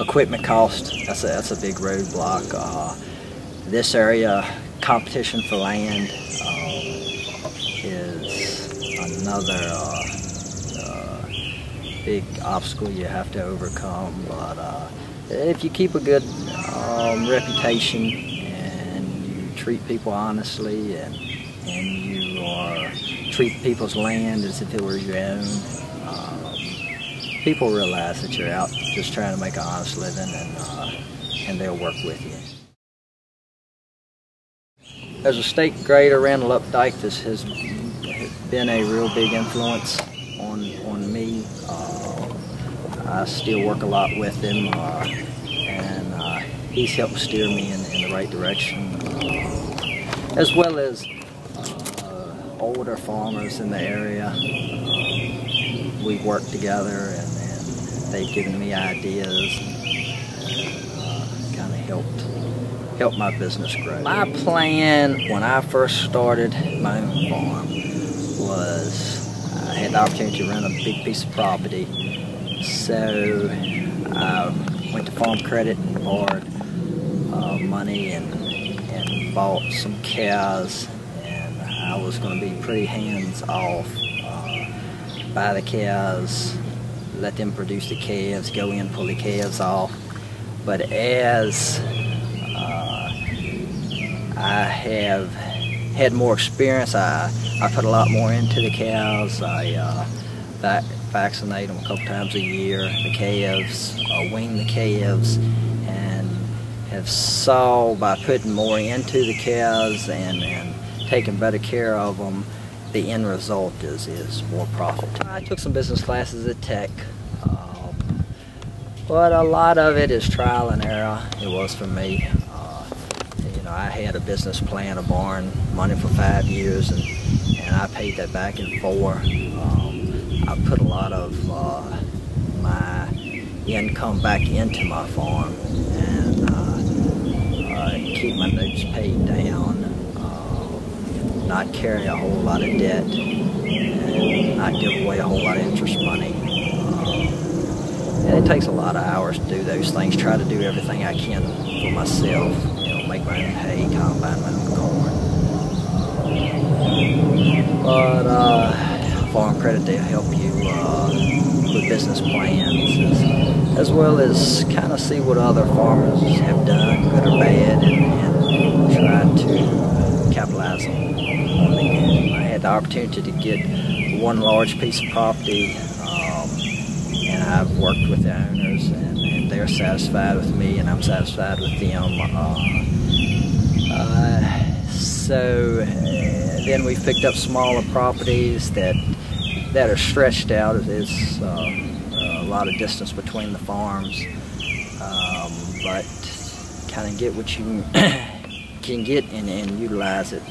equipment cost, that's a big roadblock. This area, competition for land is another big obstacle you have to overcome. But if you keep a good reputation and you treat people honestly and you treat people's land as if it were your own, people realize that you're out just trying to make an honest living, and they'll work with you. As a state grader, Randall Updike has been a real big influence on me. I still work a lot with him, and he's helped steer me in the right direction, as well as older farmers in the area. We work together, and they've given me ideas and kind of helped my business grow. My plan when I first started my own farm was I had the opportunity to rent a big piece of property, so I went to Farm Credit and borrowed money and bought some cows, and I was going to be pretty hands-off. Buy the cows, let them produce the calves, go in, pull the calves off. But as I have had more experience, I put a lot more into the cows. I vaccinate them a couple times a year, the calves, wean the calves, and have saw by putting more into the cows and taking better care of them, the end result is more profit. I took some business classes at Tech, but a lot of it is trial and error. It was for me. You know, I had a business plan, a barn, money for 5 years, and I paid that back in 4. I put a lot of my income back into my farm and keep my notes paid down. Not carry a whole lot of debt, and not give away a whole lot of interest money. And it takes a lot of hours to do those things. Try to do everything I can for myself. You know, make my own hay, combine my own corn. But Farm Credit, they help you with business plans, as well as kind of see what other farmers have done, good or bad, and try to capitalize on it. I had the opportunity to get one large piece of property, and I've worked with the owners, and they're satisfied with me, and I'm satisfied with them. So then we've picked up smaller properties that are stretched out. There's a lot of distance between the farms, but kind of get what you can get and utilize it,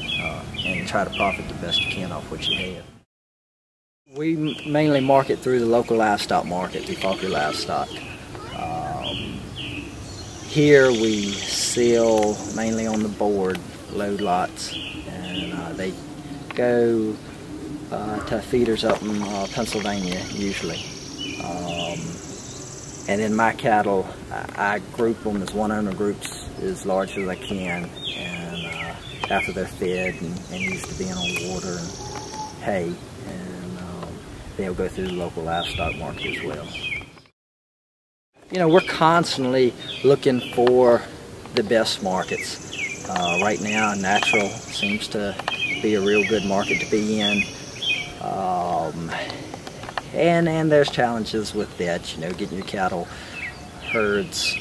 and try to profit the best you can off what you have. We mainly market through the local livestock market, through Fauquier Livestock. Here we sell mainly on the board, load lots, and they go to feeders up in Pennsylvania usually. And then my cattle, I group them as one owner groups as large as I can, and after they're fed and used to being on water and hay, and they'll go through the local livestock market as well. You know, we're constantly looking for the best markets. Right now, natural seems to be a real good market to be in. And there's challenges with that, you know, getting your cattle herds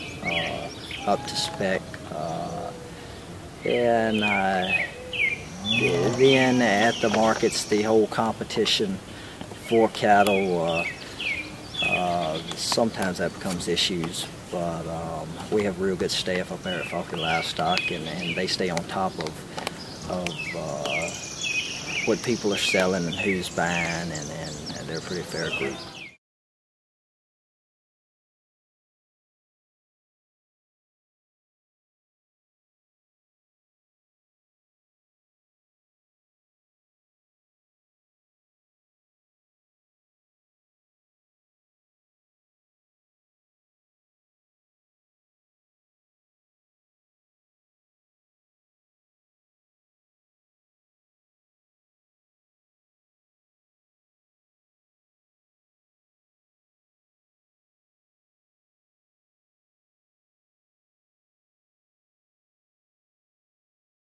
up to spec. And then at the markets, the whole competition for cattle, sometimes that becomes issues, but we have real good staff up there at Fauquier Livestock, and they stay on top of what people are selling and who's buying, and they're a pretty fair group.